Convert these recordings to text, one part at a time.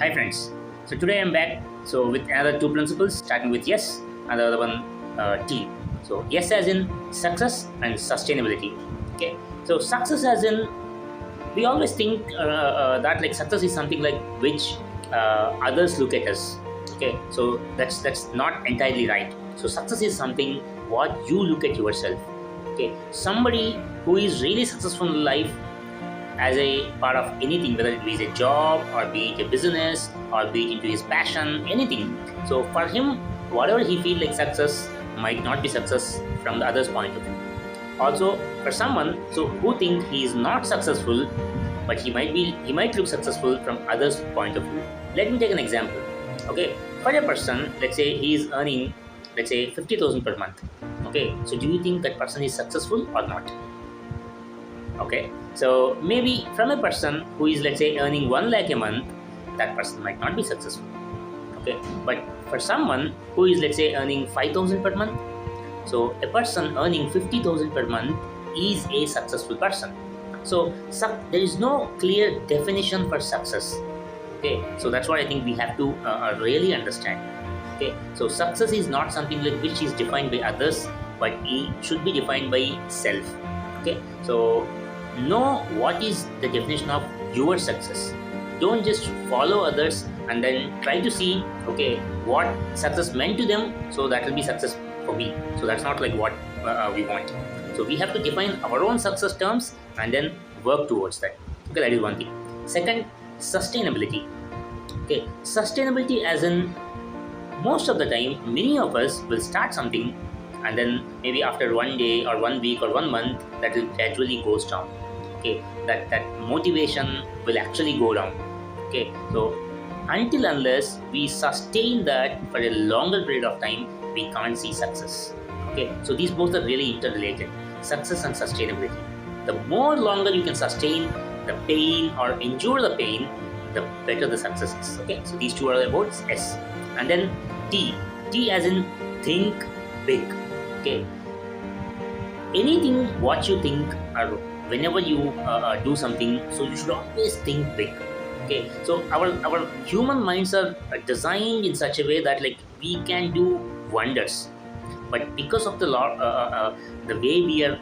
Hi friends. So today I'm back. So with another two principles, starting with yes, and the other one T. So yes as in success and sustainability. Okay. So success as in we always think that like success is something like which others look at us. Okay. So that's not entirely right. So success is something what you look at yourself. Okay. Somebody who is really successful in life as a part of anything, whether it be a job or be it a business or be it into his passion, anything. So for him, whatever he feels like success might not be success from the other's point of view. Also, for someone so who think he is not successful, but he might look successful from others' point of view. Let me take an example. Okay, for a person, let's say he is earning, let's say 50,000 per month. Okay, so do you think that person is successful or not? Okay, so maybe from a person who is, let's say, earning 1 lakh a month, that person might not be successful. Okay, but for someone who is, let's say, earning 5,000 per month, so a person earning 50,000 per month is a successful person. So there is no clear definition for success. Okay, so that's what I think we have to really understand. Okay, so success is not something like which is defined by others, but it should be defined by self. Okay, so know what is the definition of your success. Don't just follow others and then try to see, okay, what success meant to them, so that will be success for me. So that's not like what we want. So we have to define our own success terms and then work towards that. Okay, that is one thing. Second, sustainability. Okay, sustainability as in most of the time many of us will start something and then maybe after 1 day or 1 week or 1 month that will gradually goes down. Okay, that motivation will actually go down. Okay, so until unless we sustain that for a longer period of time, we can't see success. Okay, so these both are really interrelated, success and sustainability. The more longer you can sustain the pain or endure the pain, the better the success is. Okay, so these two are the words S. And then T as in think big. Okay, anything what you think or whenever you do something, so you should always think big. Okay, so our human minds are designed in such a way that like we can do wonders, but because of the way we are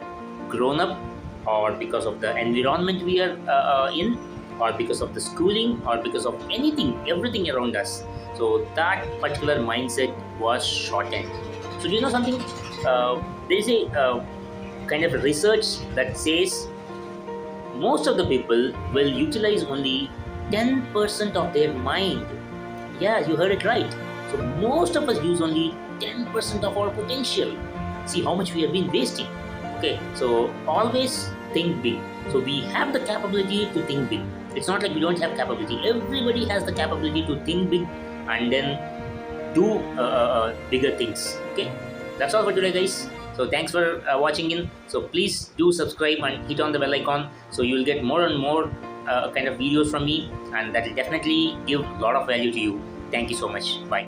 grown up, or because of the environment we are in, or because of the schooling, or because of everything around us, so that particular mindset was shortened. So do you know something, there is a kind of research that says most of the people will utilize only 10% of their mind. Yeah, you heard it right. So most of us use only 10% of our potential. See how much we have been wasting. Okay, so always think big. So we have the capability to think big. It's not like we don't have capability. Everybody has the capability to think big and then do bigger things. Okay, that's all for today, guys. So thanks for watching in. So please do subscribe and hit on the bell icon, so you will get more and more kind of videos from me, and that will definitely give a lot of value to you. Thank you so much. Bye.